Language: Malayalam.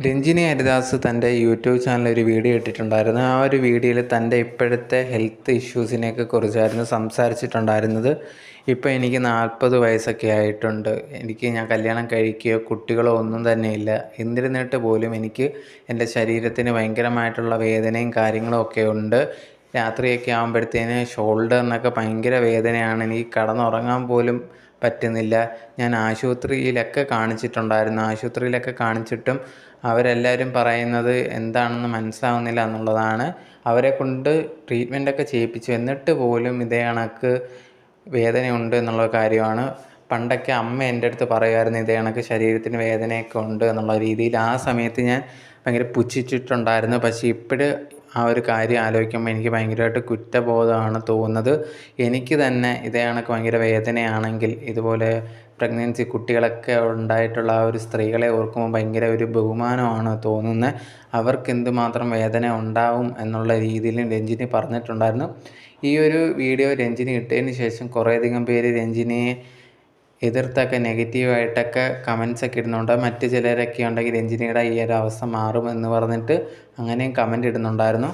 രഞ്ജിനി ഹരിദാസ് തൻ്റെ യൂട്യൂബ് ചാനലിൽ ഒരു വീഡിയോ ഇട്ടിട്ടുണ്ടായിരുന്നു. ആ ഒരു വീഡിയോയിൽ തൻ്റെ ഇപ്പോഴത്തെ ഹെൽത്ത് ഇഷ്യൂസിനെയൊക്കെ കുറിച്ചായിരുന്നു സംസാരിച്ചിട്ടുണ്ടായിരുന്നത്. ഇപ്പോൾ എനിക്ക് 40 വയസ്സൊക്കെ ആയിട്ടുണ്ട്. ഞാൻ കല്യാണം കഴിക്കുകയോ കുട്ടികളോ ഒന്നും തന്നെയില്ല. എന്നിരുന്നിട്ട് പോലും എനിക്ക് എൻ്റെ ശരീരത്തിന് ഭയങ്കരമായിട്ടുള്ള വേദനയും കാര്യങ്ങളും ഒക്കെ ഉണ്ട്. രാത്രിയൊക്കെ ആകുമ്പോഴത്തേന് ഷോൾഡറിനൊക്കെ ഭയങ്കര വേദനയാണ്. എനിക്ക് കിടന്നുറങ്ങാൻ പോലും പറ്റുന്നില്ല. ഞാൻ ആശുപത്രിയിലൊക്കെ കാണിച്ചിട്ടും അവരെല്ലാവരും പറയുന്നത് എന്താണെന്ന് മനസ്സിലാവുന്നില്ല എന്നുള്ളതാണ്. അവരെ കൊണ്ട് ട്രീറ്റ്മെൻറ്റൊക്കെ ചെയ്യിപ്പിച്ചു, എന്നിട്ട് പോലും ഇതേ കണക്ക് വേദനയുണ്ട് എന്നുള്ള കാര്യമാണ്. പണ്ടൊക്കെ അമ്മ എൻ്റെ അടുത്ത് പറയുമായിരുന്നു ഇതേ കണക്ക് ശരീരത്തിന് വേദനയൊക്കെ ഉണ്ട് എന്നുള്ള രീതിയിൽ. ആ സമയത്ത് ഞാൻ ഭയങ്കര പുച്ഛിച്ചിട്ടുണ്ടായിരുന്നു. പക്ഷേ ഇപ്പോഴ് ആ ഒരു കാര്യം ആലോചിക്കുമ്പോൾ എനിക്ക് ഭയങ്കരമായിട്ട് കുറ്റബോധമാണ് തോന്നുന്നത്. എനിക്ക് തന്നെ ഇതേ കണക്ക് ഭയങ്കര വേദനയാണെങ്കിൽ ഇതുപോലെ പ്രഗ്നൻസി കുട്ടികളൊക്കെ ഉണ്ടായിട്ടുള്ള ആ ഒരു സ്ത്രീകളെ ഓർക്കുമ്പോൾ ഭയങ്കര ഒരു ബഹുമാനമാണ് തോന്നുന്നത്. അവർക്ക് എന്തുമാത്രം വേദന ഉണ്ടാവും എന്നുള്ള രീതിയിലും രഞ്ജിനി പറഞ്ഞിട്ടുണ്ടായിരുന്നു. ഈ ഒരു വീഡിയോ രഞ്ജിനി ഇട്ടതിന് ശേഷം കുറേയധികം പേര് രഞ്ജിനിയെ എതിർത്തൊക്കെ നെഗറ്റീവായിട്ടൊക്കെ കമൻസൊക്കെ ഇടുന്നുണ്ട്. മറ്റ് ചിലരൊക്കെ ഉണ്ടെങ്കിൽ രഞ്ജിനിയുടെ ഈ ഒരു അവസ്ഥ മാറുമെന്ന് പറഞ്ഞിട്ട് അങ്ങനെയും കമൻ്റ് ഇടുന്നുണ്ടായിരുന്നു.